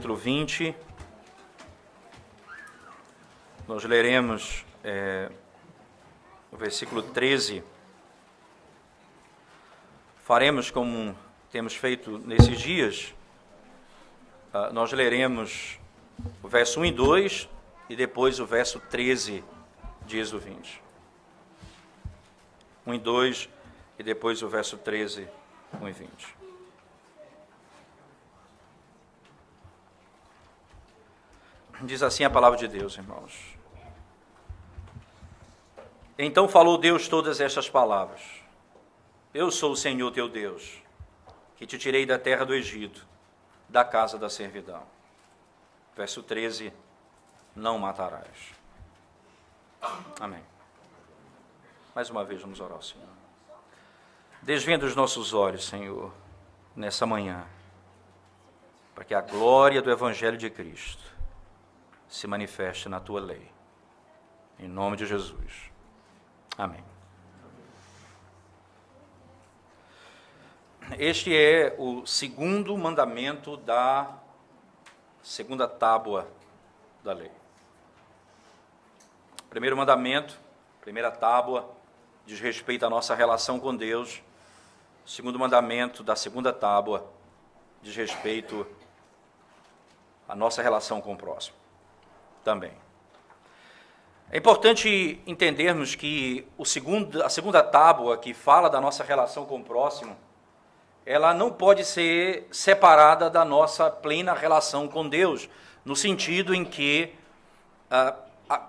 capítulo 20. Nós leremos o versículo 13. Faremos como temos feito nesses dias. Nós leremos o verso 1 e 2 e depois o verso 13 de Êxodo 20. 1 e 2 e depois o verso 13, 1 e 20. Diz assim a palavra de Deus, irmãos. Então falou Deus todas estas palavras. Eu sou o Senhor teu Deus, que te tirei da terra do Egito, da casa da servidão. Verso 13, não matarás. Amém. Mais uma vez vamos orar ao Senhor. Desvenda os nossos olhos, Senhor, nessa manhã, para que a glória do Evangelho de Cristo se manifeste na tua lei. Em nome de Jesus. Amém. Este é o segundo mandamento da segunda tábua da lei. Primeiro mandamento, primeira tábua, diz respeito à nossa relação com Deus. O segundo mandamento da segunda tábua diz respeito à nossa relação com o próximo. Também. É importante entendermos que a segunda tábua, que fala da nossa relação com o próximo, ela não pode ser separada da nossa plena relação com Deus, no sentido em que,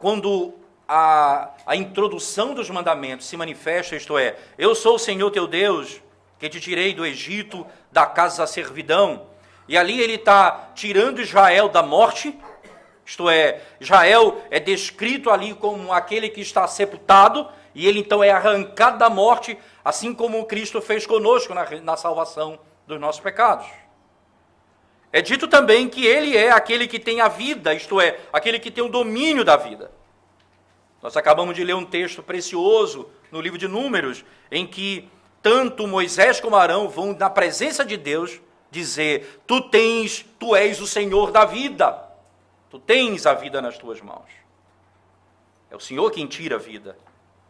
quando a introdução dos mandamentos se manifesta, isto é, eu sou o Senhor teu Deus, que te tirei do Egito, da casa da servidão, e ali ele está tirando Israel da morte. Isto é, Israel é descrito ali como aquele que está sepultado, e ele então é arrancado da morte, assim como Cristo fez conosco na salvação dos nossos pecados. É dito também que ele é aquele que tem a vida, isto é, aquele que tem o domínio da vida. Nós acabamos de ler um texto precioso no livro de Números, em que tanto Moisés como Arão vão na presença de Deus dizer: tu és o Senhor da vida. Tu tens a vida nas tuas mãos. É o Senhor quem tira a vida.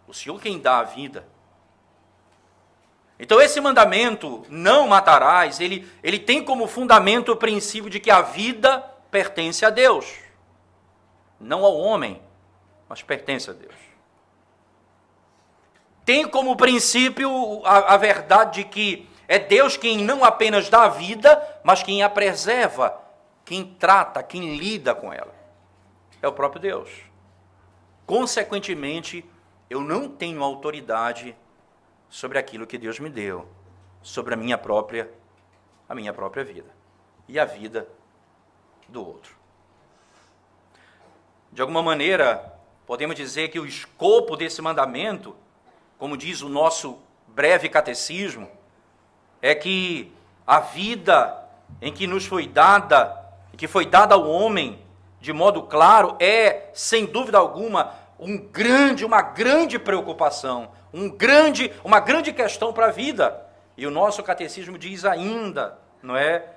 O Senhor quem dá a vida. Então esse mandamento, não matarás, ele tem como fundamento o princípio de que a vida pertence a Deus. Não ao homem, mas pertence a Deus. Tem como princípio a verdade de que é Deus quem não apenas dá a vida, mas quem a preserva, quem trata, quem lida com ela. É o próprio Deus. Consequentemente, eu não tenho autoridade sobre aquilo que Deus me deu, sobre a minha própria vida e a vida do outro. De alguma maneira, podemos dizer que o escopo desse mandamento, como diz o nosso breve catecismo, é que a vida em que nos foi dada, que foi dada ao homem de modo claro, é, sem dúvida alguma, uma grande preocupação, uma grande questão para a vida. E o nosso catecismo diz ainda, não é,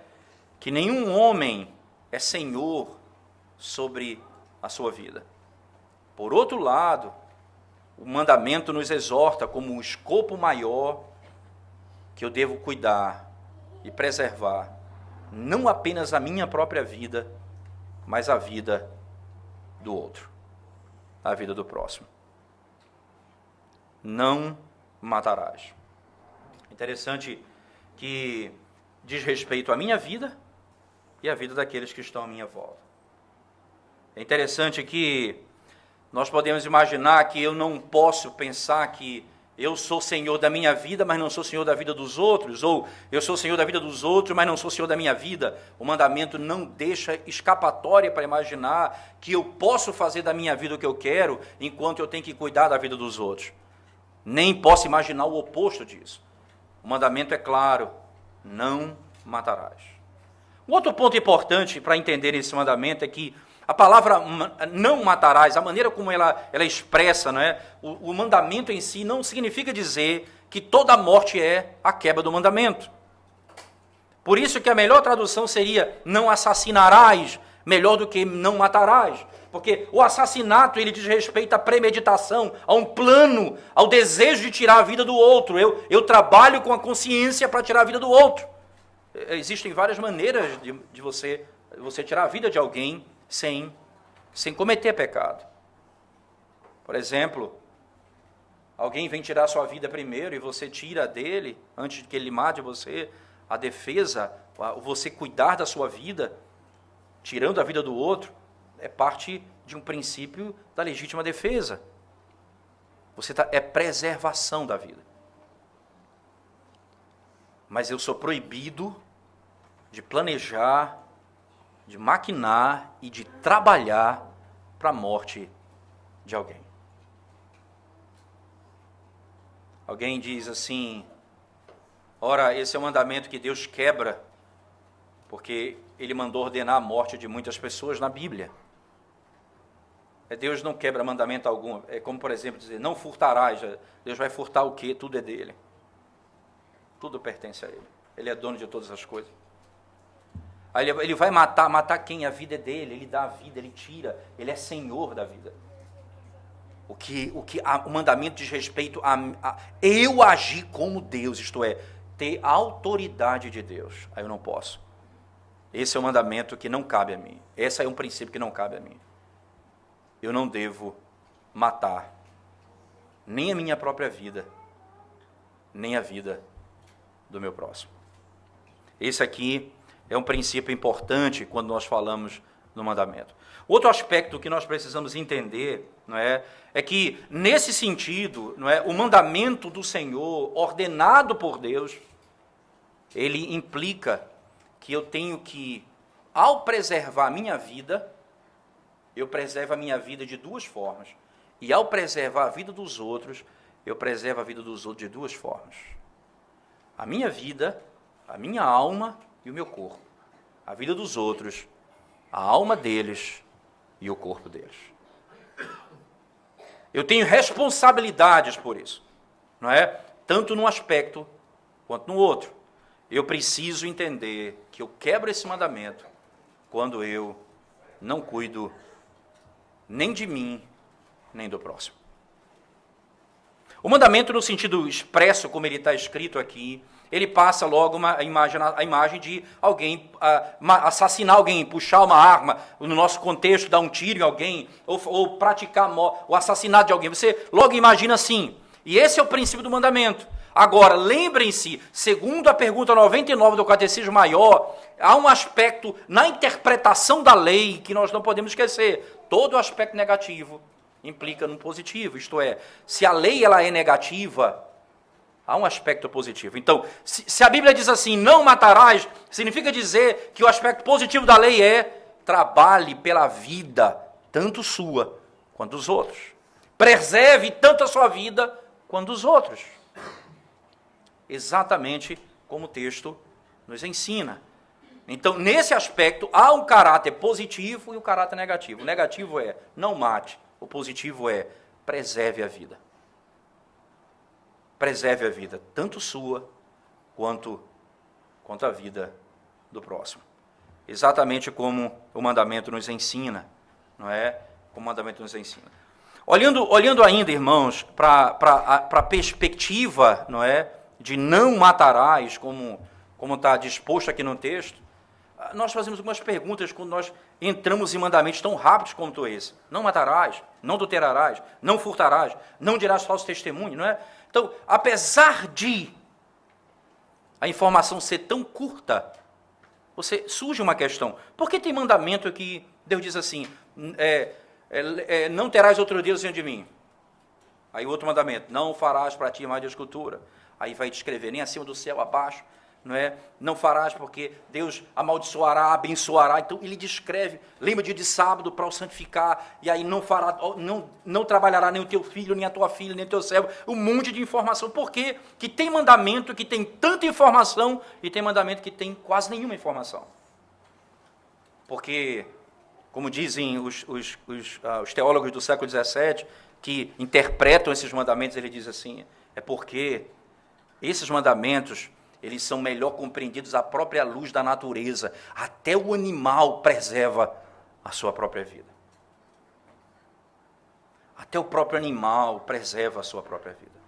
que nenhum homem é senhor sobre a sua vida. Por outro lado, o mandamento nos exorta como um escopo maior que eu devo cuidar e preservar não apenas a minha própria vida, mas a vida do outro, a vida do próximo. Não matarás. Interessante que diz respeito à minha vida e à vida daqueles que estão à minha volta. É interessante que nós podemos imaginar que eu não posso pensar que eu sou senhor da minha vida, mas não sou senhor da vida dos outros, ou eu sou senhor da vida dos outros, mas não sou senhor da minha vida. O mandamento não deixa escapatória para imaginar que eu posso fazer da minha vida o que eu quero, enquanto eu tenho que cuidar da vida dos outros. Nem posso imaginar o oposto disso. O mandamento é claro: não matarás. Um outro ponto importante para entender esse mandamento é que a palavra não matarás, a maneira como ela expressa, não é? O mandamento em si não significa dizer que toda morte é a quebra do mandamento. Por isso que a melhor tradução seria não assassinarás, melhor do que não matarás. Porque o assassinato, ele diz respeito à premeditação, a um plano, ao desejo de tirar a vida do outro. Eu trabalho com a consciência para tirar a vida do outro. Existem várias maneiras de você tirar a vida de alguém sem cometer pecado. Por exemplo, alguém vem tirar a sua vida primeiro e você tira dele, antes de que ele mate você, a defesa, você cuidar da sua vida, tirando a vida do outro, é parte de um princípio da legítima defesa. É preservação da vida. Mas eu sou proibido de planejar, de maquinar e de trabalhar para a morte de alguém. Alguém diz assim, ora, esse é um mandamento que Deus quebra, porque Ele mandou ordenar a morte de muitas pessoas na Bíblia. Deus não quebra mandamento algum. É como, por exemplo, dizer, não furtarás. Deus vai furtar o quê? Tudo é dele. Tudo pertence a Ele. Ele é dono de todas as coisas. Aí ele vai matar quem? A vida é dele. Ele dá a vida, ele tira. Ele é senhor da vida. O mandamento diz respeito a eu agir como Deus, isto é, ter a autoridade de Deus. Aí eu não posso. Esse é um mandamento que não cabe a mim. Esse é um princípio que não cabe a mim. Eu não devo matar nem a minha própria vida, nem a vida do meu próximo. Esse aqui é um princípio importante quando nós falamos no mandamento. Outro aspecto que nós precisamos entender, não é que, nesse sentido, o mandamento do Senhor, ordenado por Deus, ele implica que eu tenho que, ao preservar a minha vida, eu preservo a minha vida de duas formas. E ao preservar a vida dos outros, eu preservo a vida dos outros de duas formas. A minha vida, a minha alma e o meu corpo. A vida dos outros, a alma deles e o corpo deles. Eu tenho responsabilidades por isso, não é? Tanto num aspecto quanto no outro. Eu preciso entender que eu quebro esse mandamento quando eu não cuido nem de mim, nem do próximo. O mandamento, no sentido expresso, como ele está escrito aqui, ele passa logo a imagem de alguém assassinar alguém, puxar uma arma, no nosso contexto, dar um tiro em alguém, ou praticar o assassinato de alguém. Você logo imagina assim. E esse é o princípio do mandamento. Agora, lembrem-se, segundo a pergunta 99 do Catecismo Maior, há um aspecto na interpretação da lei que nós não podemos esquecer. Todo aspecto negativo implica no positivo, isto é, se a lei ela é negativa, há um aspecto positivo. Então, se a Bíblia diz assim, não matarás, significa dizer que o aspecto positivo da lei é trabalhe pela vida, tanto sua quanto dos outros. Preserve tanto a sua vida quanto dos outros. Exatamente como o texto nos ensina. Então, nesse aspecto, há um caráter positivo e um caráter negativo. O negativo é não mate, o positivo é preserve a vida. Preserve a vida, tanto sua quanto a vida do próximo. Exatamente como o mandamento nos ensina, não é? Como o mandamento nos ensina. Olhando ainda, irmãos, para a perspectiva, não é, de não matarás, como está disposto aqui no texto, nós fazemos algumas perguntas quando nós entramos em mandamentos tão rápidos quanto esse. Não matarás, não adulterarás, não furtarás, não dirás falso testemunho, não é? Então, apesar de a informação ser tão curta, surge uma questão. Por que tem mandamento que Deus diz assim, não terás outro Deus diante de mim? Aí outro mandamento, não farás para ti mais de escultura. Aí vai descrever, nem acima do céu, abaixo, não é? Não farás porque Deus amaldiçoará, abençoará. Então ele descreve, lembra dia de sábado para o santificar, e aí não trabalhará nem o teu filho, nem a tua filha, nem o teu servo. Um monte de informação. Por quê? Que tem mandamento que tem tanta informação e tem mandamento que tem quase nenhuma informação. Porque, como dizem os teólogos do século XVII, que interpretam esses mandamentos, ele diz assim, é porque esses mandamentos, eles são melhor compreendidos à própria luz da natureza. Até o animal preserva a sua própria vida. Até o próprio animal preserva a sua própria vida.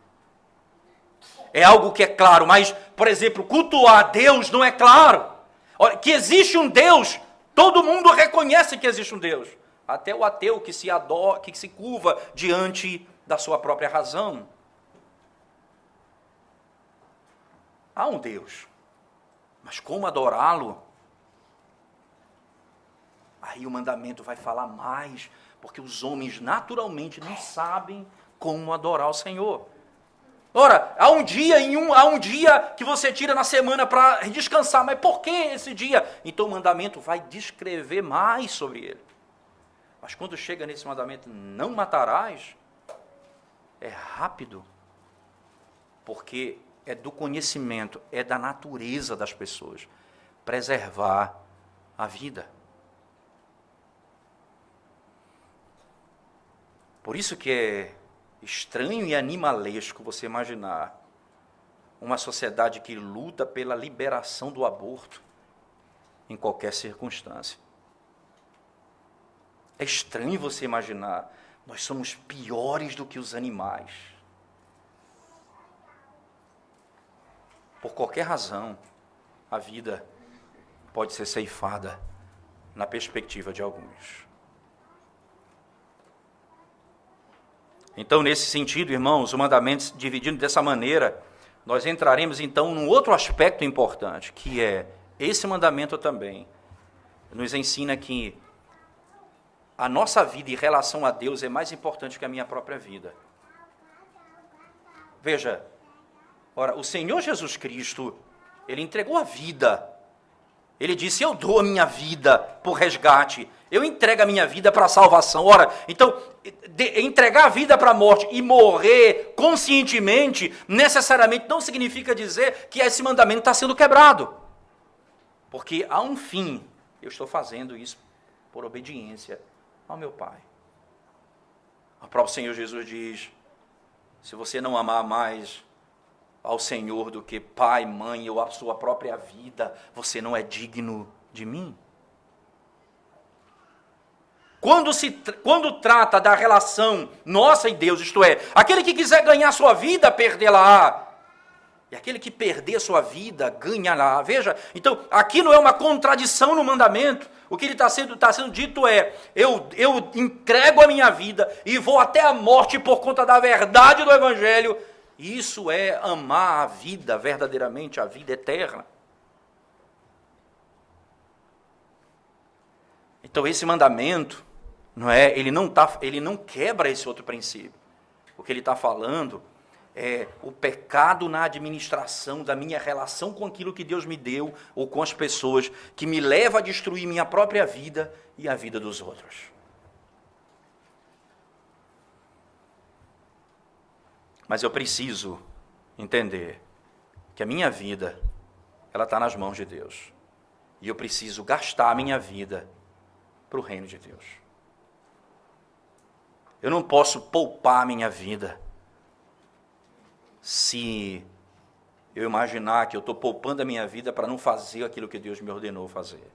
É algo que é claro, mas, por exemplo, cultuar Deus não é claro. Olha, que existe um Deus, todo mundo reconhece que existe um Deus. Até o ateu que se curva diante da sua própria razão. Há um Deus, mas como adorá-lo? Aí o mandamento vai falar mais, porque os homens naturalmente não sabem como adorar o Senhor. Ora, há um dia que você tira na semana para descansar, mas por que esse dia? Então o mandamento vai descrever mais sobre ele. Mas quando chega nesse mandamento, não matarás, é rápido, porque é do conhecimento, é da natureza das pessoas, preservar a vida. Por isso que é estranho e animalesco você imaginar uma sociedade que luta pela liberação do aborto em qualquer circunstância. É estranho você imaginar, nós somos piores do que os animais. Por qualquer razão, a vida pode ser ceifada na perspectiva de alguns. Então, nesse sentido, irmãos, o mandamento dividido dessa maneira, nós entraremos então num outro aspecto importante, que é, esse mandamento também nos ensina que a nossa vida em relação a Deus é mais importante que a minha própria vida. Veja, ora, o Senhor Jesus Cristo, Ele entregou a vida. Ele disse, eu dou a minha vida por resgate. Eu entrego a minha vida para a salvação. Ora, então, entregar a vida para a morte e morrer conscientemente, necessariamente não significa dizer que esse mandamento está sendo quebrado. Porque há um fim. Eu estou fazendo isso por obediência ao meu Pai. O próprio Senhor Jesus diz, se você não amar mais ao Senhor do que pai, mãe ou a sua própria vida, você não é digno de mim. Quando trata da relação nossa e Deus, isto é, aquele que quiser ganhar sua vida, perdê-la-á. E aquele que perder sua vida, ganha-la. Veja, então, aqui não é uma contradição no mandamento. O que está sendo dito é, eu entrego a minha vida e vou até a morte por conta da verdade do Evangelho. Isso é amar a vida, verdadeiramente, a vida eterna. Então, esse mandamento, ele não quebra esse outro princípio. O que ele está falando é o pecado na administração da minha relação com aquilo que Deus me deu, ou com as pessoas, que me leva a destruir minha própria vida e a vida dos outros. Mas eu preciso entender que a minha vida, ela está nas mãos de Deus. E eu preciso gastar a minha vida para o reino de Deus. Eu não posso poupar a minha vida se eu imaginar que eu estou poupando a minha vida para não fazer aquilo que Deus me ordenou fazer.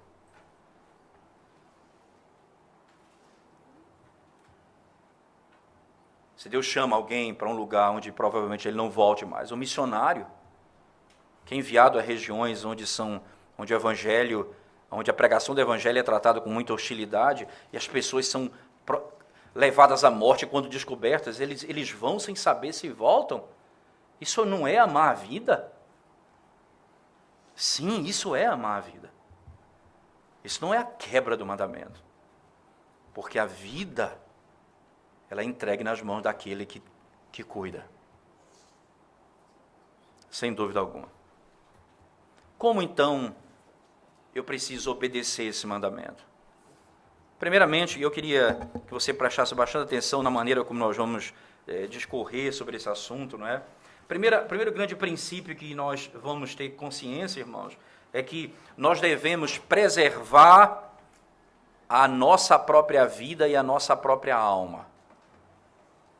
Se Deus chama alguém para um lugar onde provavelmente ele não volte mais, um missionário, que é enviado a regiões onde o evangelho, onde a pregação do evangelho é tratada com muita hostilidade, e as pessoas são levadas à morte quando descobertas, eles vão sem saber se voltam. Isso não é amar a vida? Sim, isso é amar a vida. Isso não é a quebra do mandamento. Porque a vida, ela é entregue nas mãos daquele que cuida. Sem dúvida alguma. Como então eu preciso obedecer esse mandamento? Primeiramente, eu queria que você prestasse bastante atenção na maneira como nós vamos discorrer sobre esse assunto, não é? Primeiro grande princípio que nós vamos ter consciência, irmãos, é que nós devemos preservar a nossa própria vida e a nossa própria alma.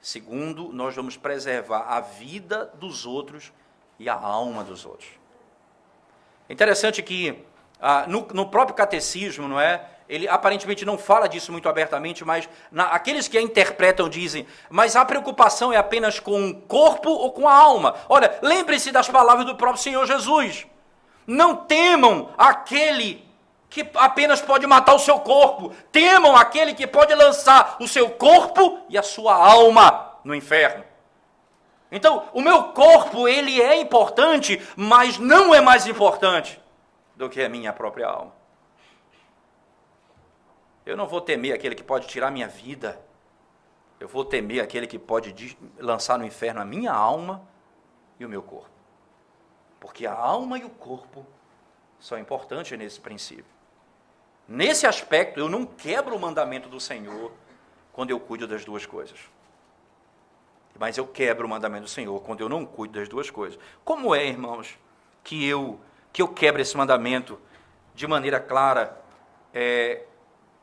Segundo, nós vamos preservar a vida dos outros e a alma dos outros. É interessante que no próprio catecismo, não é? Ele aparentemente não fala disso muito abertamente, mas aqueles que a interpretam dizem, mas a preocupação é apenas com o corpo ou com a alma? Olha, lembre-se das palavras do próprio Senhor Jesus. Não temam aquele que apenas pode matar o seu corpo. Temam aquele que pode lançar o seu corpo e a sua alma no inferno. Então, o meu corpo, ele é importante, mas não é mais importante do que a minha própria alma. Eu não vou temer aquele que pode tirar minha vida. Eu vou temer aquele que pode lançar no inferno a minha alma e o meu corpo. Porque a alma e o corpo são importantes nesse princípio. Nesse aspecto, eu não quebro o mandamento do Senhor quando eu cuido das duas coisas. Mas eu quebro o mandamento do Senhor quando eu não cuido das duas coisas. Como é, irmãos, que eu quebro esse mandamento de maneira clara?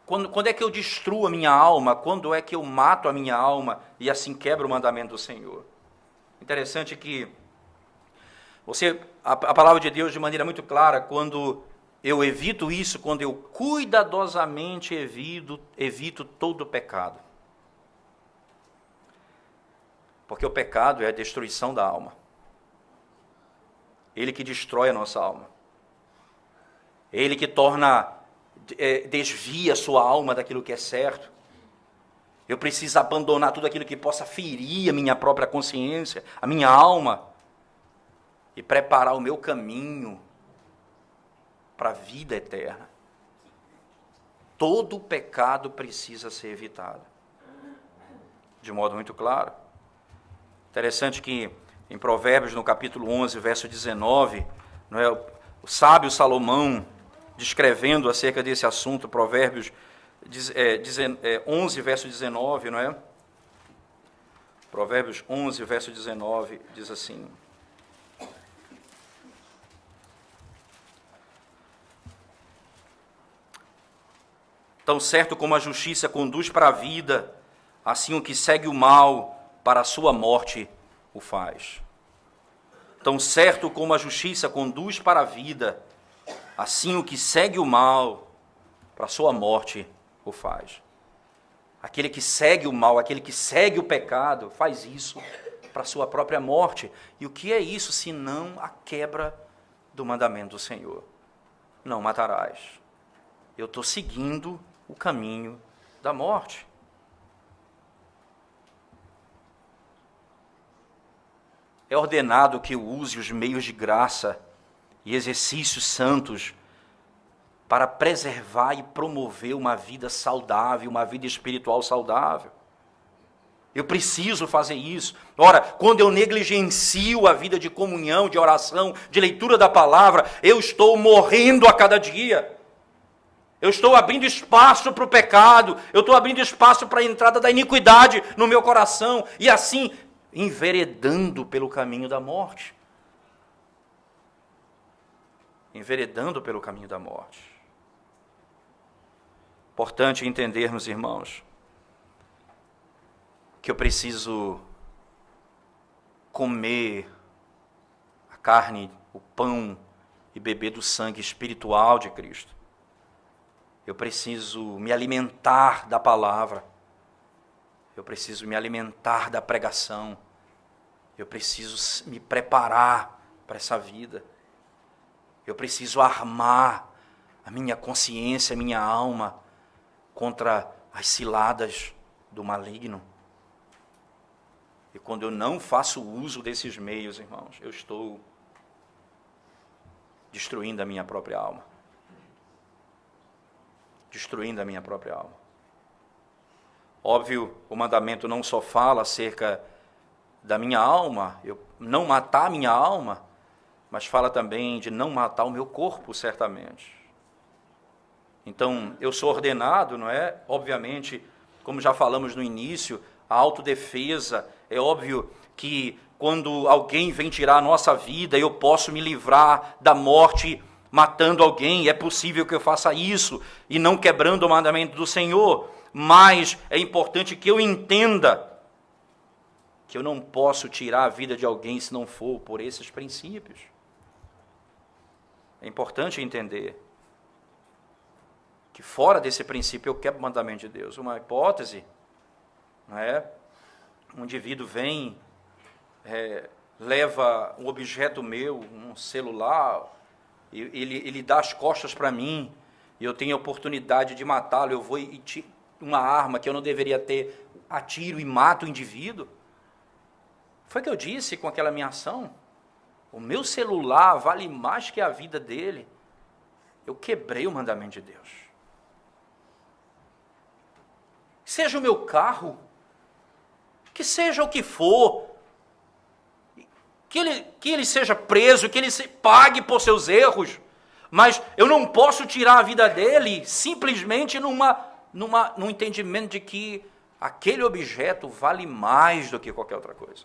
Quando é que eu destruo a minha alma? Quando é que eu mato a minha alma e assim quebro o mandamento do Senhor? Interessante que a palavra de Deus, de maneira muito clara, quando eu evito isso, quando eu cuidadosamente evito todo o pecado. Porque o pecado é a destruição da alma. Ele que destrói a nossa alma. Ele que desvia a sua alma daquilo que é certo. Eu preciso abandonar tudo aquilo que possa ferir a minha própria consciência, a minha alma, e preparar o meu caminho para a vida eterna. Todo pecado precisa ser evitado. De modo muito claro. Interessante que em Provérbios, no capítulo 11, verso 19, não é, o sábio Salomão, descrevendo acerca desse assunto, Provérbios 11, verso 19, não é? Provérbios 11, verso 19, diz assim: tão certo como a justiça conduz para a vida, assim o que segue o mal para a sua morte o faz. Tão certo como a justiça conduz para a vida, assim o que segue o mal para a sua morte o faz. Aquele que segue o mal, aquele que segue o pecado, faz isso para a sua própria morte. E o que é isso, senão a quebra do mandamento do Senhor? Não matarás. Eu estou seguindo o caminho da morte. É ordenado que eu use os meios de graça e exercícios santos para preservar e promover uma vida saudável, uma vida espiritual saudável. Eu preciso fazer isso. Ora, quando eu negligencio a vida de comunhão, de oração, de leitura da palavra, eu estou morrendo a cada dia. Eu estou abrindo espaço para o pecado, eu estou abrindo espaço para a entrada da iniquidade no meu coração, e assim enveredando pelo caminho da morte. Enveredando pelo caminho da morte. Importante entendermos, irmãos, que eu preciso comer a carne, o pão e beber do sangue espiritual de Cristo. Eu preciso me alimentar da palavra. Eu preciso me alimentar da pregação. Eu preciso me preparar para essa vida. Eu preciso armar a minha consciência, a minha alma contra as ciladas do maligno. E quando eu não faço uso desses meios, irmãos, eu estou destruindo a minha própria alma. Destruindo a minha própria alma. Óbvio, o mandamento não só fala acerca da minha alma, eu não matar a minha alma, mas fala também de não matar o meu corpo, certamente. Então, eu sou ordenado, não é? Obviamente, como já falamos no início, a autodefesa, é óbvio que quando alguém vem tirar a nossa vida, eu posso me livrar da morte matando alguém, é possível que eu faça isso, e não quebrando o mandamento do Senhor, mas é importante que eu entenda que eu não posso tirar a vida de alguém se não for por esses princípios. É importante entender que fora desse princípio eu quebro o mandamento de Deus. Uma hipótese, não é? Um indivíduo vem, leva um objeto meu, um celular, ele dá as costas para mim, e eu tenho a oportunidade de matá-lo, eu vou e tiro uma arma que eu não deveria ter, atiro e mato o indivíduo. Foi o que eu disse com aquela minha ação. O meu celular vale mais que a vida dele. Eu quebrei o mandamento de Deus. Seja o meu carro, que seja o que for, que ele seja preso, que ele pague por seus erros, mas eu não posso tirar a vida dele simplesmente num entendimento de que aquele objeto vale mais do que qualquer outra coisa.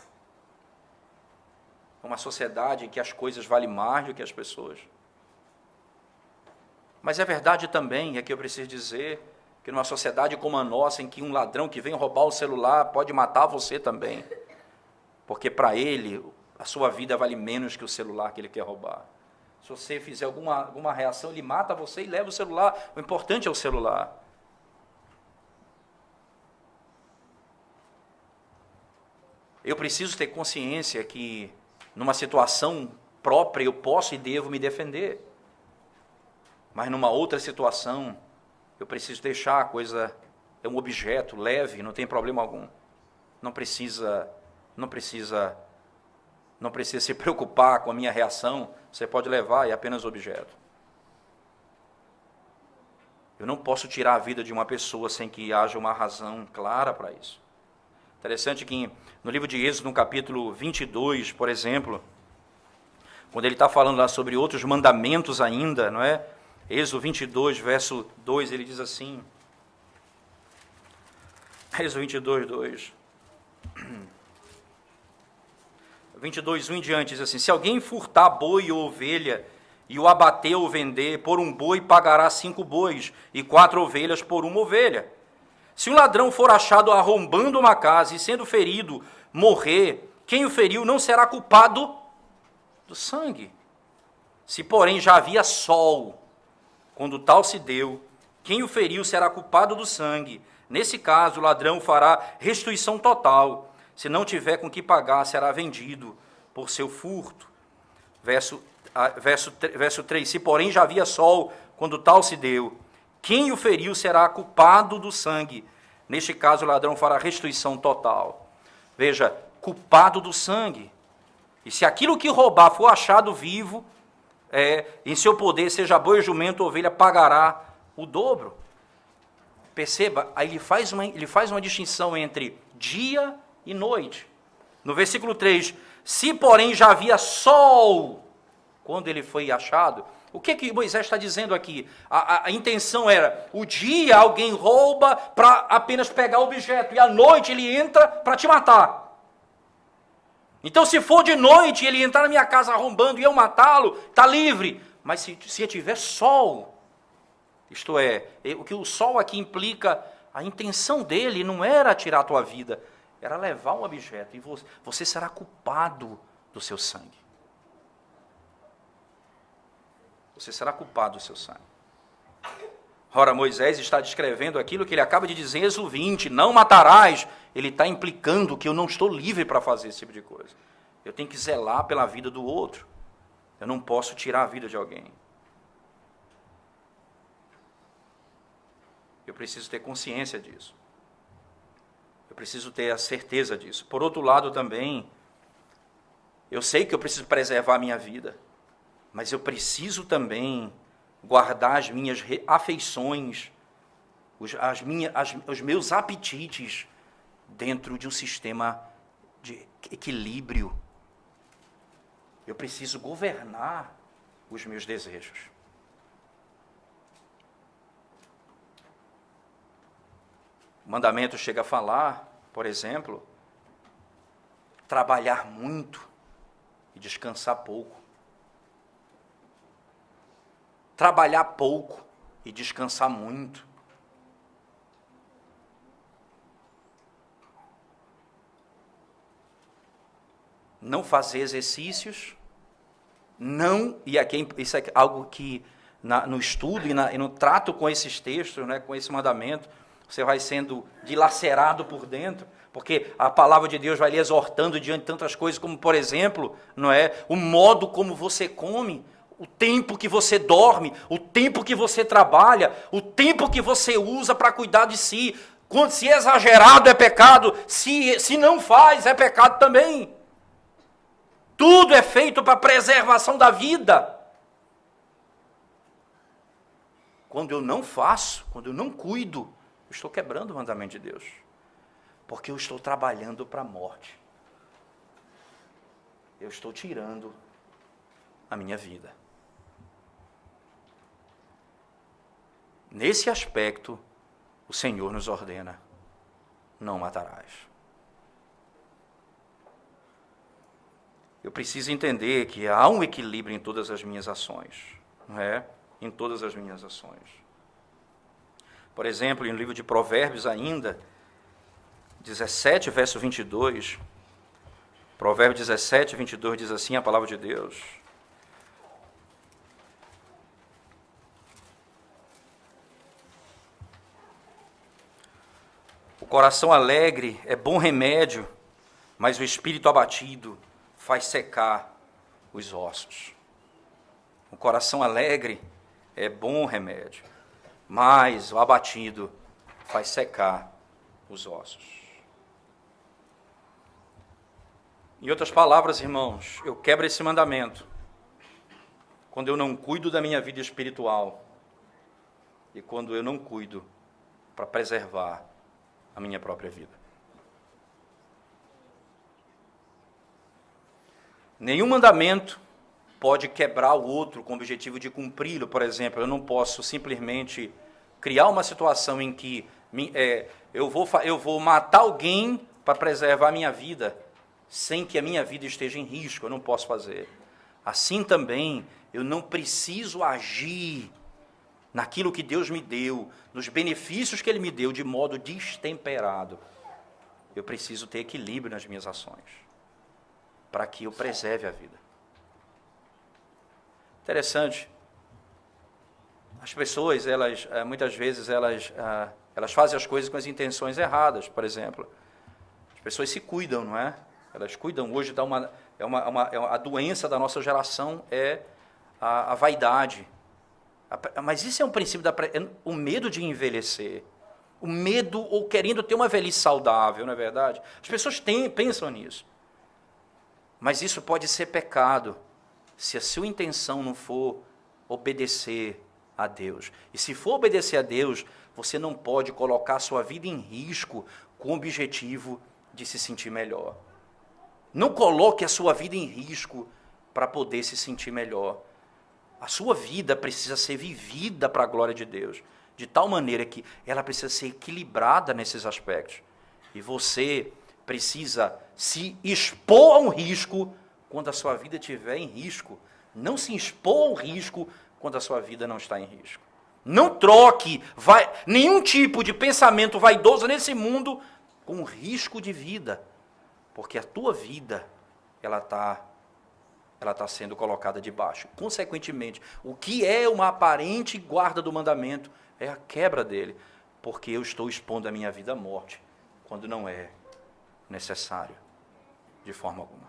Uma sociedade em que as coisas valem mais do que as pessoas. Mas é verdade também, é que eu preciso dizer, que numa sociedade como a nossa, em que um ladrão que vem roubar o celular pode matar você também, porque para ele a sua vida vale menos que o celular que ele quer roubar. Se você fizer alguma reação, ele mata você e leva o celular. O importante é o celular. Eu preciso ter consciência que numa situação própria eu posso e devo me defender, mas numa outra situação eu preciso deixar a coisa, é um objeto leve, não tem problema algum. Não precisa se preocupar com a minha reação, você pode levar, é apenas objeto. Eu não posso tirar a vida de uma pessoa sem que haja uma razão clara para isso. Interessante que no livro de Êxodo, no capítulo 22, por exemplo, quando ele está falando lá sobre outros mandamentos ainda, não é? Êxodo 22, verso 2, ele diz assim, Êxodo 22, 2, 22, 1 em diante, diz assim, se alguém furtar boi ou ovelha, e o abater ou vender, por um boi pagará 5 bois, e 4 ovelhas por uma ovelha. Se um ladrão for achado arrombando uma casa, e sendo ferido, morrer, quem o feriu não será culpado do sangue. Se, porém, já havia sol, quando tal se deu, quem o feriu será culpado do sangue. Nesse caso, o ladrão fará restituição total. Se não tiver com que pagar, será vendido por seu furto. Verso 3. Se, porém, já havia sol, quando tal se deu, quem o feriu será culpado do sangue. Neste caso, o ladrão fará restituição total. Veja, culpado do sangue. E se aquilo que roubar for achado vivo, em seu poder, seja boi, jumento, ovelha, pagará o dobro. Perceba, aí ele faz uma distinção entre dia e noite. No versículo 3, se porém já havia sol, quando ele foi achado, o que Moisés está dizendo aqui? A intenção era, o dia alguém rouba para apenas pegar o objeto, e à noite ele entra para te matar. Então, se for de noite, ele entrar na minha casa arrombando e eu matá-lo, está livre. Mas se tiver sol, isto é, o que o sol aqui implica, a intenção dele não era tirar a tua vida, era levar um objeto, e você será culpado do seu sangue. Você será culpado do seu sangue. Ora, Moisés está descrevendo aquilo que ele acaba de dizer em Êxodo 20, não matarás. Ele está implicando que eu não estou livre para fazer esse tipo de coisa. Eu tenho que zelar pela vida do outro. Eu não posso tirar a vida de alguém. Eu preciso ter consciência disso. Eu preciso ter a certeza disso. Por outro lado também, eu sei que eu preciso preservar a minha vida, mas eu preciso também guardar as minhas afeições, os meus apetites dentro de um sistema de equilíbrio. Eu preciso governar os meus desejos. O mandamento chega a falar, por exemplo, trabalhar muito e descansar pouco. Trabalhar pouco e descansar muito. Não fazer exercícios não, e aqui isso é algo que no estudo e no trato com esses textos, né, com esse mandamento, você vai sendo dilacerado por dentro, porque a palavra de Deus vai lhe exortando diante de tantas coisas, como, por exemplo, não é, o modo como você come, o tempo que você dorme, o tempo que você trabalha, o tempo que você usa para cuidar de si. Se é exagerado é pecado, se não faz é pecado também. Tudo é feito para a preservação da vida. Quando eu não faço, quando eu não cuido, eu estou quebrando o mandamento de Deus. Porque eu estou trabalhando para a morte. Eu estou tirando a minha vida. Nesse aspecto, o Senhor nos ordena: não matarás. Eu preciso entender que há um equilíbrio em todas as minhas ações, não é? Em todas as minhas ações. Por exemplo, no livro de Provérbios ainda, 17, verso 22, Provérbios 17, 22 diz assim a palavra de Deus: o coração alegre é bom remédio, mas o espírito abatido faz secar os ossos. O coração alegre é bom remédio, mas o abatido faz secar os ossos. Em outras palavras, irmãos, eu quebro esse mandamento quando eu não cuido da minha vida espiritual e quando eu não cuido para preservar a minha própria vida. Nenhum mandamento pode quebrar o outro com o objetivo de cumpri-lo. Por exemplo, eu não posso simplesmente criar uma situação em que eu vou matar alguém para preservar a minha vida, sem que a minha vida esteja em risco. Eu não posso fazer. Assim também, eu não preciso agir naquilo que Deus me deu, nos benefícios que Ele me deu, de modo destemperado. Eu preciso ter equilíbrio nas minhas ações, para que eu preserve a vida. Interessante. As pessoas, muitas vezes, elas fazem as coisas com as intenções erradas, por exemplo. As pessoas se cuidam, não é? Elas cuidam. Hoje a doença da nossa geração é a vaidade. Mas isso é um princípio o medo de envelhecer. O medo ou querendo ter uma velhice saudável, não é verdade? As pessoas pensam nisso. Mas isso pode ser pecado se a sua intenção não for obedecer a Deus. E se for obedecer a Deus, você não pode colocar a sua vida em risco com o objetivo de se sentir melhor. Não coloque a sua vida em risco para poder se sentir melhor. A sua vida precisa ser vivida para a glória de Deus, de tal maneira que ela precisa ser equilibrada nesses aspectos. E você precisa se expor a um risco quando a sua vida estiver em risco. Não se expor ao risco quando a sua vida não está em risco. Não troque nenhum tipo de pensamento vaidoso nesse mundo com risco de vida, porque a tua vida ela está sendo colocada debaixo. Consequentemente, o que é uma aparente guarda do mandamento é a quebra dele, porque eu estou expondo a minha vida à morte, quando não é necessário, de forma alguma.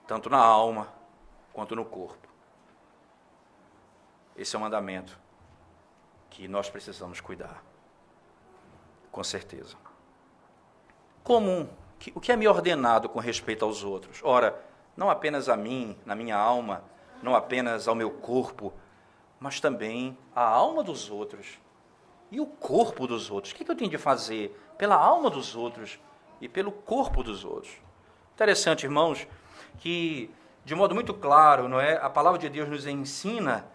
Tanto na alma, quanto no corpo. Esse é um mandamento que nós precisamos cuidar, com certeza. O que é me ordenado com respeito aos outros? Ora, não apenas a mim, na minha alma, não apenas ao meu corpo, mas também à alma dos outros e o corpo dos outros. O que eu tenho de fazer pela alma dos outros e pelo corpo dos outros? Interessante, irmãos, que de modo muito claro, não é? A palavra de Deus nos ensina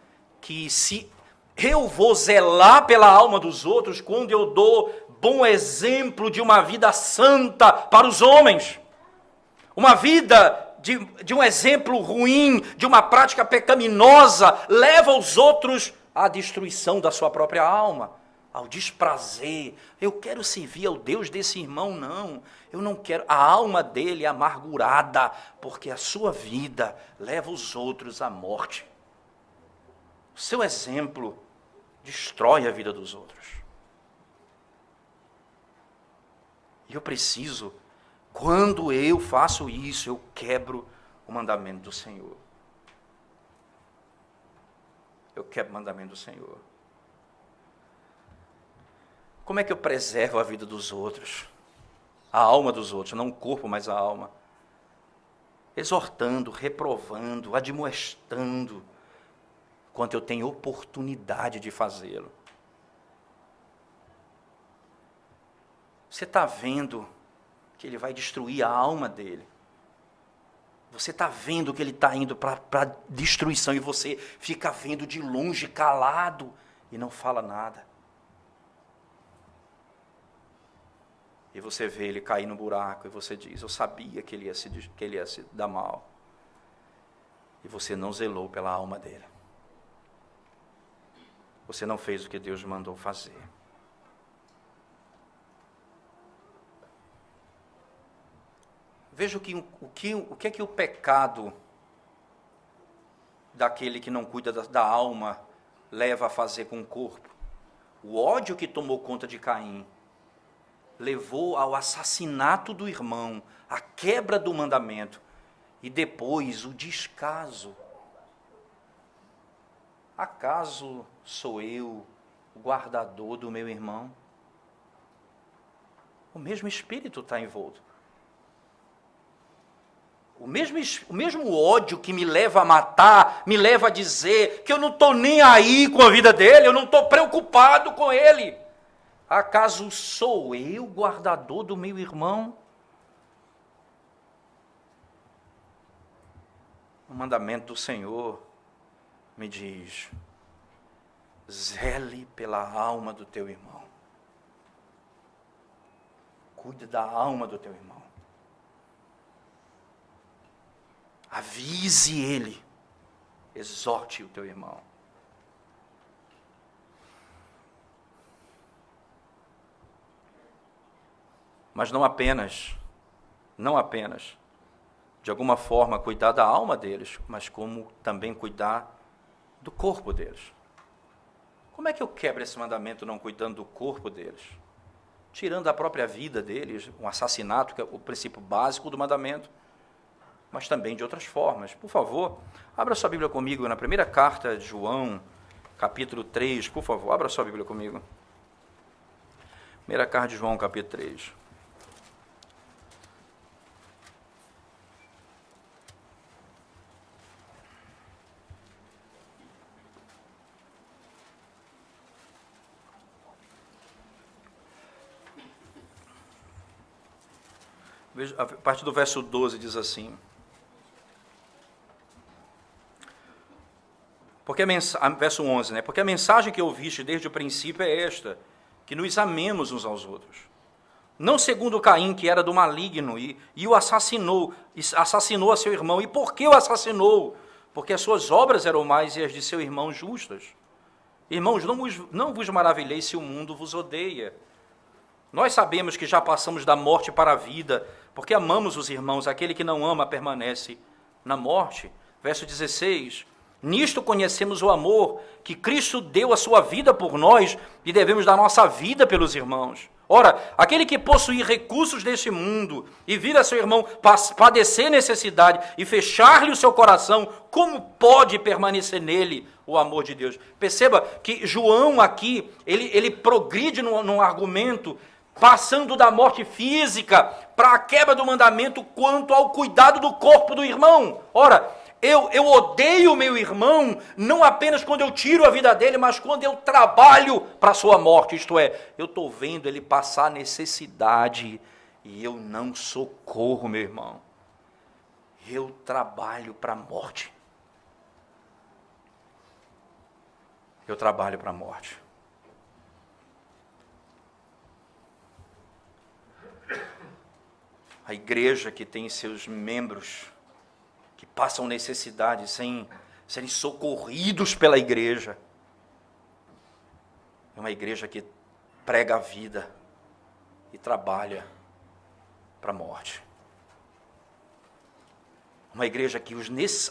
que se eu vou zelar pela alma dos outros quando eu dou bom exemplo de uma vida santa para os homens. Uma vida de um exemplo ruim, de uma prática pecaminosa, leva os outros à destruição da sua própria alma. ao desprazer. Eu quero servir ao Deus desse irmão, não. Eu não quero. A alma dele é amargurada, porque a sua vida leva os outros à morte. O seu exemplo destrói a vida dos outros. E eu preciso, quando eu faço isso, eu quebro o mandamento do Senhor. Eu quebro o mandamento do Senhor. Como é que eu preservo a vida dos outros? A alma dos outros, não o corpo, mas a alma. Exortando, reprovando, admoestando, quando eu tenho oportunidade de fazê-lo. Você está vendo que ele vai destruir a alma dele. Você está vendo que ele está indo para destruição e você fica vendo de longe, calado, e não fala nada. E você vê ele cair no buraco e você diz, eu sabia que ele ia se dar mal. E você não zelou pela alma dele. Você não fez o que Deus mandou fazer. Veja o que é que o pecado daquele que não cuida da alma leva a fazer com o corpo. O ódio que tomou conta de Caim levou ao assassinato do irmão, a quebra do mandamento e depois o descaso. Acaso sou eu o guardador do meu irmão? O mesmo espírito está envolto. O mesmo ódio que me leva a matar, me leva a dizer que eu não estou nem aí com a vida dele, eu não estou preocupado com ele. Acaso sou eu o guardador do meu irmão? O mandamento do Senhor me diz, zele pela alma do teu irmão. Cuide da alma do teu irmão. Avise ele, exorte o teu irmão. Mas não apenas, de alguma forma, cuidar da alma deles, mas como também cuidar do corpo deles. Como é que eu quebro esse mandamento não cuidando do corpo deles? Tirando a própria vida deles, um assassinato, que é o princípio básico do mandamento, mas também de outras formas. Por favor, abra sua Bíblia comigo na primeira carta de João, capítulo 3, por favor, abra sua Bíblia comigo. Primeira carta de João, capítulo 3. A partir do verso 12 diz assim, verso 11, né? Porque a mensagem que ouviste desde o princípio é esta, que nos amemos uns aos outros. Não segundo Caim, que era do maligno, e o assassinou a seu irmão. E por que o assassinou? Porque as suas obras eram mais e as de seu irmão justas. Irmãos, não vos maravilheis se o mundo vos odeia. Nós sabemos que já passamos da morte para a vida, porque amamos os irmãos. Aquele que não ama permanece na morte. Verso 16, nisto conhecemos o amor, que Cristo deu a sua vida por nós, e devemos dar nossa vida pelos irmãos. Ora, aquele que possuir recursos deste mundo, e vir a seu irmão padecer necessidade, e fechar-lhe o seu coração, como pode permanecer nele o amor de Deus? Perceba que João aqui, ele progride num argumento, passando da morte física para a quebra do mandamento quanto ao cuidado do corpo do irmão. Ora, eu odeio o meu irmão não apenas quando eu tiro a vida dele, mas quando eu trabalho para a sua morte, isto é, eu estou vendo ele passar necessidade e eu não socorro meu irmão. Eu trabalho para a morte. Eu trabalho para a morte. A igreja que tem seus membros que passam necessidade sem serem socorridos pela igreja, é uma igreja que prega a vida e trabalha para a morte. Uma igreja que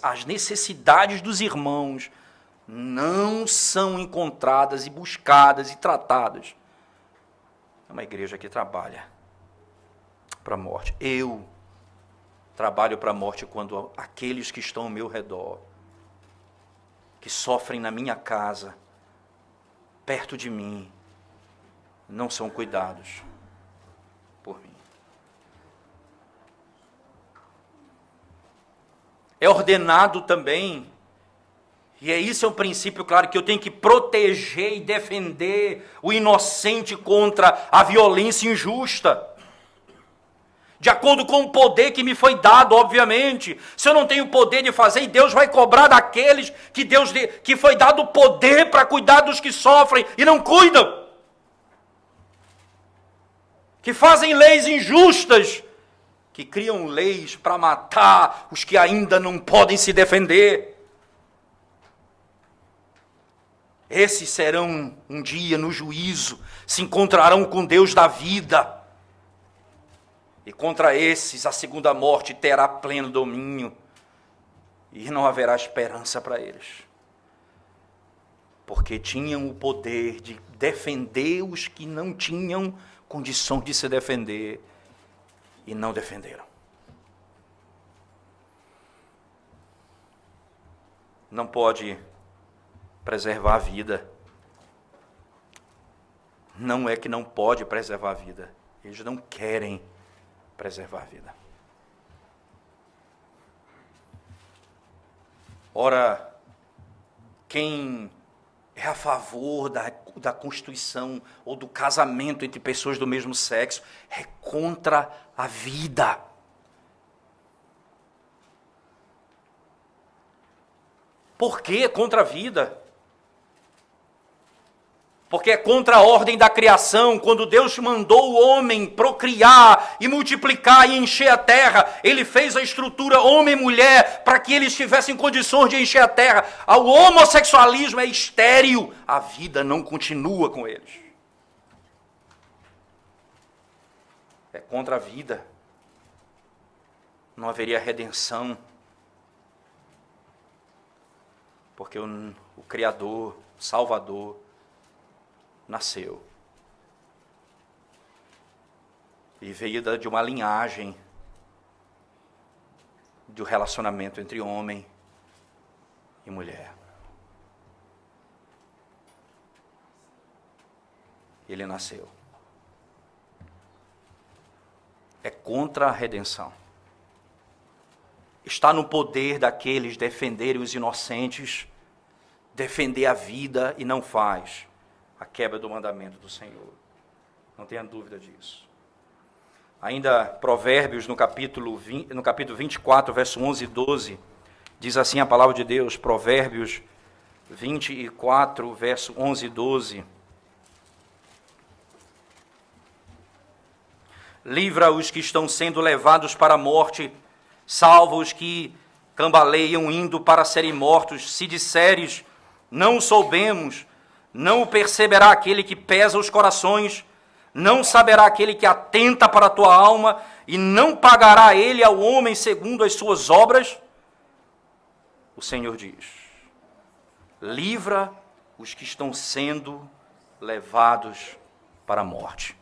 as necessidades dos irmãos não são encontradas e buscadas e tratadas. É uma igreja que trabalha para a morte. Eu trabalho para a morte quando aqueles que estão ao meu redor, que sofrem na minha casa, perto de mim, não são cuidados por mim. É ordenado também, e isso é um princípio claro, que eu tenho que proteger e defender o inocente contra a violência injusta. De acordo com o poder que me foi dado, obviamente. Se eu não tenho poder de fazer, e Deus vai cobrar daqueles que foi dado o poder para cuidar dos que sofrem e não cuidam. Que fazem leis injustas, que criam leis para matar os que ainda não podem se defender. Esses serão um dia no juízo, se encontrarão com Deus da vida. E contra esses a segunda morte terá pleno domínio, e não haverá esperança para eles. Porque tinham o poder de defender os que não tinham condição de se defender, e não defenderam. Não pode preservar a vida. Não é que não pode preservar a vida, eles não querem preservar a vida. Ora, quem é a favor da constituição ou do casamento entre pessoas do mesmo sexo é contra a vida. Por que contra a vida? Porque é contra a ordem da criação. Quando Deus mandou o homem procriar e multiplicar e encher a terra, Ele fez a estrutura homem e mulher para que eles tivessem condições de encher a terra. O homossexualismo é estéril, a vida não continua com eles. É contra a vida. Não haveria redenção. Porque o Criador, o Salvador, nasceu. E veio de uma linhagem do relacionamento entre homem e mulher. Ele nasceu. É contra a redenção. Está no poder daqueles defenderem os inocentes, defender a vida e não faz. A quebra do mandamento do Senhor. Não tenha dúvida disso. Ainda Provérbios, no capítulo 24, verso 11 e 12, diz assim a palavra de Deus, Provérbios 24, verso 11 e 12. Livra os que estão sendo levados para a morte, salva os que cambaleiam indo para serem mortos. Se disseres, não soubemos, não o perceberá aquele que pesa os corações, não saberá aquele que atenta para a tua alma, e não pagará ele ao homem segundo as suas obras. O Senhor diz, livra os que estão sendo levados para a morte.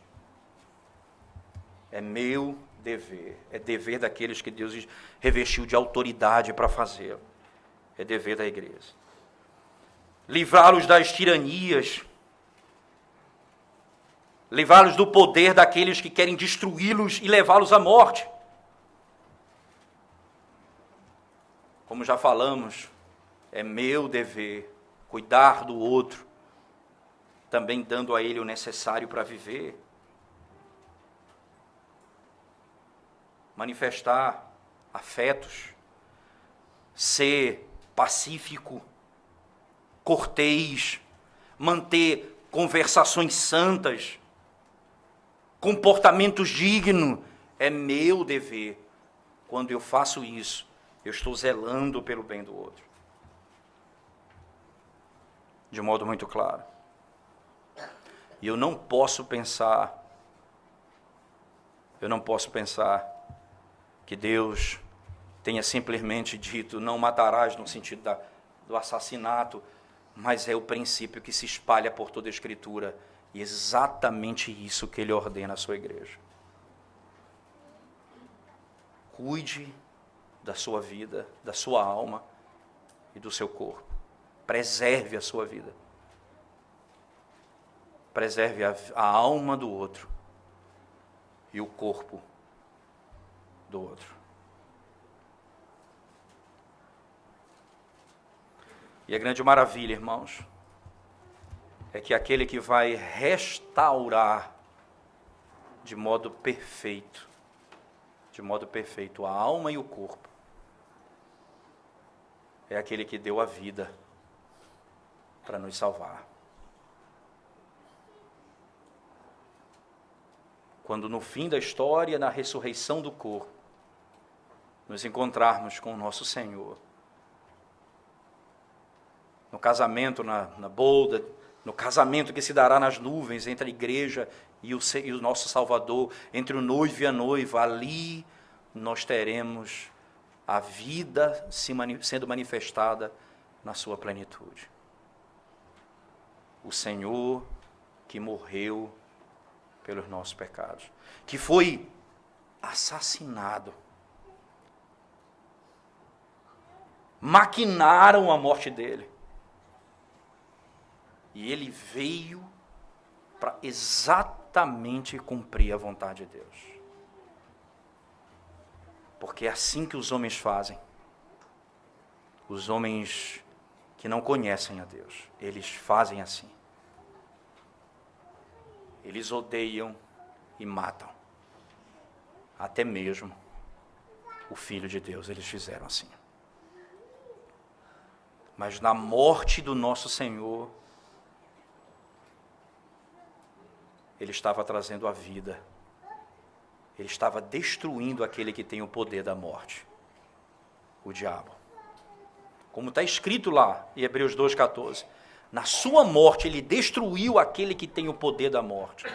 É meu dever, é dever daqueles que Deus revestiu de autoridade para fazer. É dever da igreja. Livrá-los das tiranias, livrá-los do poder daqueles que querem destruí-los e levá-los à morte. Como já falamos, é meu dever cuidar do outro, também dando a ele o necessário para viver. Manifestar afetos, ser pacífico, cortês, manter conversações santas, comportamentos dignos, é meu dever. Quando eu faço isso, eu estou zelando pelo bem do outro. De modo muito claro. E eu não posso pensar que Deus tenha simplesmente dito, não matarás no sentido do assassinato, mas é o princípio que se espalha por toda a Escritura. E exatamente isso que Ele ordena à sua igreja. Cuide da sua vida, da sua alma e do seu corpo. Preserve a sua vida. Preserve a alma do outro e o corpo do outro. E a grande maravilha, irmãos, é que aquele que vai restaurar de modo perfeito a alma e o corpo, é aquele que deu a vida para nos salvar. Quando no fim da história, na ressurreição do corpo, nos encontrarmos com o nosso Senhor, no casamento, na boda, no casamento que se dará nas nuvens entre a igreja e o nosso Salvador, entre o noivo e a noiva, ali nós teremos a vida sendo manifestada na sua plenitude. O Senhor que morreu pelos nossos pecados, que foi assassinado. Maquinaram a morte dele. E ele veio para exatamente cumprir a vontade de Deus. Porque é assim que os homens fazem. Os homens que não conhecem a Deus, eles fazem assim. Eles odeiam e matam. Até mesmo o Filho de Deus, eles fizeram assim. Mas na morte do nosso Senhor, Ele estava trazendo a vida. Ele estava destruindo aquele que tem o poder da morte, o diabo. Como está escrito lá em Hebreus 2,14, na sua morte ele destruiu aquele que tem o poder da morte,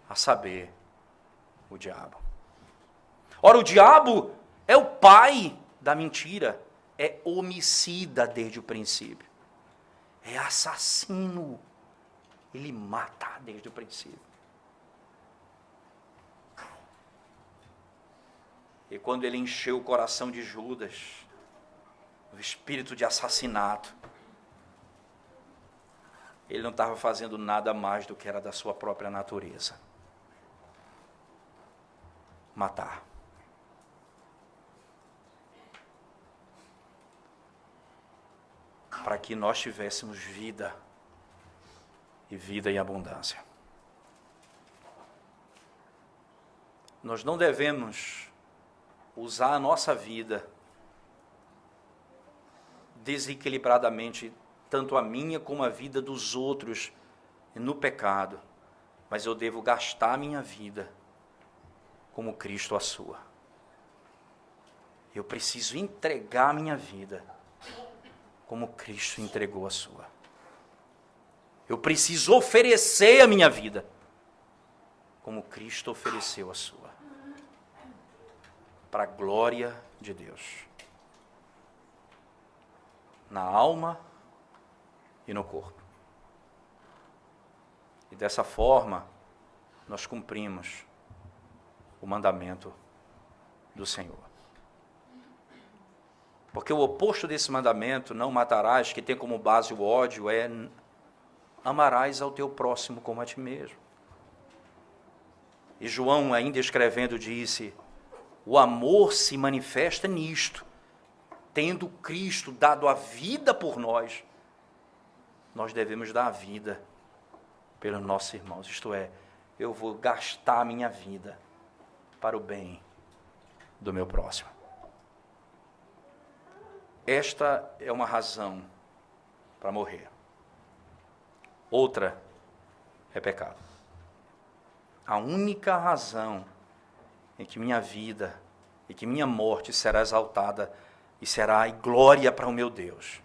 a saber, o diabo. Ora, o diabo é o pai da mentira, é homicida desde o princípio, é assassino, ele mata desde o princípio. E quando ele encheu o coração de Judas, o espírito de assassinato, ele não estava fazendo nada mais do que era da sua própria natureza. Matar. Para que nós tivéssemos vida, e vida em abundância. Nós não devemos usar a nossa vida desequilibradamente, tanto a minha como a vida dos outros, no pecado, mas eu devo gastar a minha vida como Cristo a sua. Eu preciso entregar a minha vida como Cristo entregou a sua. Eu preciso oferecer a minha vida como Cristo ofereceu a sua. Para a glória de Deus. Na alma e no corpo. E dessa forma, nós cumprimos o mandamento do Senhor. Porque o oposto desse mandamento, não matarás, que tem como base o ódio, é amarás ao teu próximo como a ti mesmo. E João, ainda escrevendo, disse: o amor se manifesta nisto, tendo Cristo dado a vida por nós, nós devemos dar a vida pelos nossos irmãos. Isto é, eu vou gastar a minha vida para o bem do meu próximo. Esta é uma razão para morrer. Outra é pecado. A única razão em que minha vida e que minha morte será exaltada e será glória para o meu Deus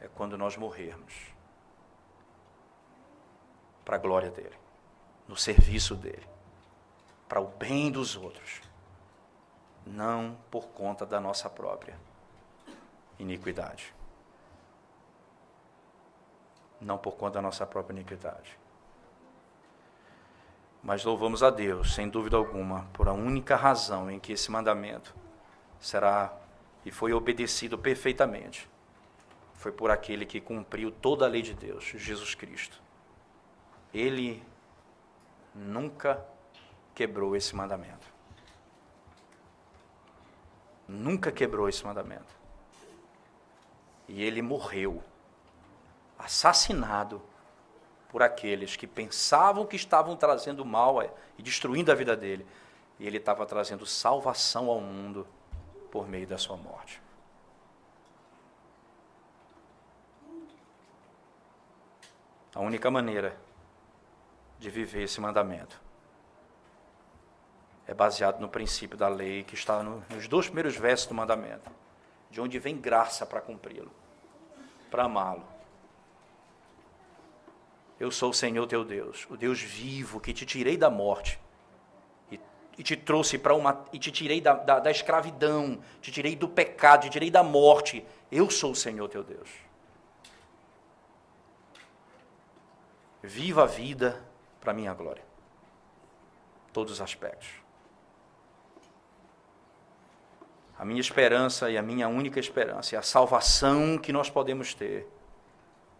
é quando nós morrermos para a glória dele, no serviço dele, para o bem dos outros, não por conta da nossa própria iniquidade. Não por conta da nossa própria iniquidade. Mas louvamos a Deus, sem dúvida alguma, por a única razão em que esse mandamento será e foi obedecido perfeitamente. Foi por aquele que cumpriu toda a lei de Deus, Jesus Cristo. Ele nunca quebrou esse mandamento. Nunca quebrou esse mandamento. E ele morreu, assassinado por aqueles que pensavam que estavam trazendo mal e destruindo a vida dele. E ele estava trazendo salvação ao mundo por meio da sua morte. A única maneira de viver esse mandamento é baseado no princípio da lei que está nos 2 primeiros versos do mandamento, de onde vem graça para cumpri-lo, para amá-lo. Eu sou o Senhor teu Deus, o Deus vivo, que te tirei da morte e te trouxe e te tirei da escravidão, te tirei do pecado, te tirei da morte. Eu sou o Senhor teu Deus. Viva a vida para a minha glória. Todos os aspectos. A minha esperança e a minha única esperança, e a salvação que nós podemos ter,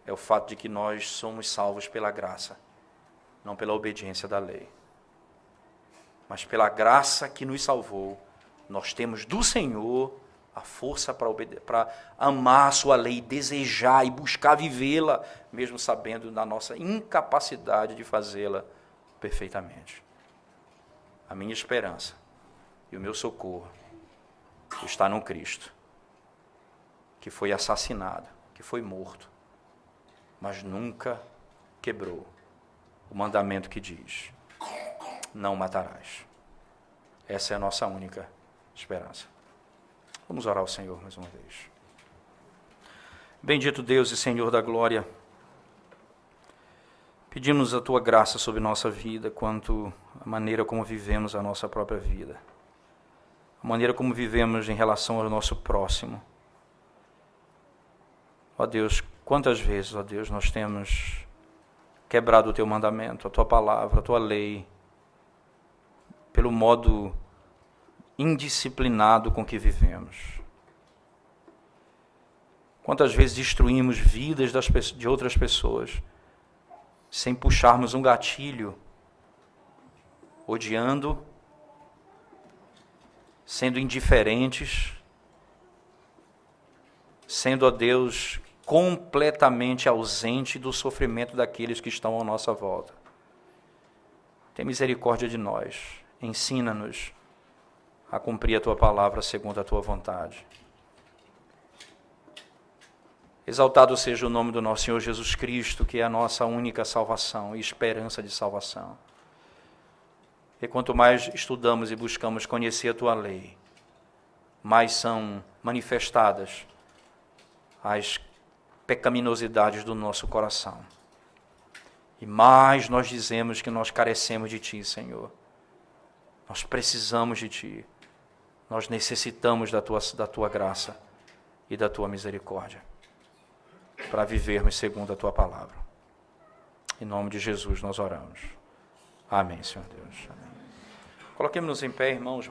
é o fato de que nós somos salvos pela graça, não pela obediência da lei. Mas pela graça que nos salvou, nós temos do Senhor a força para amar a sua lei, desejar e buscar vivê-la, mesmo sabendo da nossa incapacidade de fazê-la perfeitamente. A minha esperança e o meu socorro está no Cristo, que foi assassinado, que foi morto, mas nunca quebrou o mandamento que diz: não matarás. Essa é a nossa única esperança. Vamos orar ao Senhor mais uma vez. Bendito Deus e Senhor da glória, pedimos a Tua graça sobre nossa vida, quanto à maneira como vivemos a nossa própria vida, a maneira como vivemos em relação ao nosso próximo. Ó Deus, quantas vezes, ó Deus, nós temos quebrado o Teu mandamento, a Tua palavra, a Tua lei, pelo modo indisciplinado com que vivemos. Quantas vezes destruímos vidas de outras pessoas, sem puxarmos um gatilho, odiando, sendo indiferentes, sendo, ó Deus, completamente ausente do sofrimento daqueles que estão à nossa volta. Tem misericórdia de nós, ensina-nos a cumprir a Tua palavra segundo a Tua vontade. Exaltado seja o nome do nosso Senhor Jesus Cristo, que é a nossa única salvação e esperança de salvação. E quanto mais estudamos e buscamos conhecer a Tua lei, mais são manifestadas as pecaminosidades do nosso coração. E mais nós dizemos que nós carecemos de Ti, Senhor. Nós precisamos de Ti. Nós necessitamos da Tua graça e da Tua misericórdia para vivermos segundo a Tua palavra. Em nome de Jesus nós oramos. Amém, Senhor Deus. Amém. Coloquemos-nos em pé, irmãos.